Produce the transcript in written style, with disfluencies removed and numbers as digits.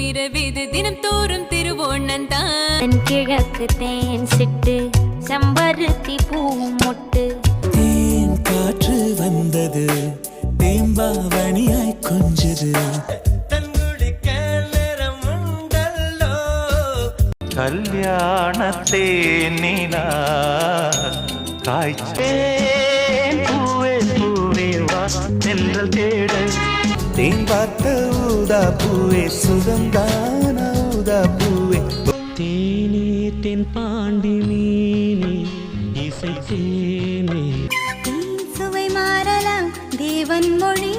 இரவிது தினம் தோறும் திருவோணந்தான் கிழக்கு தேன் சிட்டு செம்பருத்தி பூ மொட்டு தேன் காற்று வந்தது தேம்பாவணியாய் கொஞ்சது கல்யாணத்தே நிலா காய்ச்சேன் பூவே பூவே வா தென்றல் தேட தேன் பார்த்த ஊதா பூவே சுகந்தான ஊதா பூவே தேனே தென் பாண்டி மீனே இசை தேனே சுவை மாறலாம் தேவன் மொழி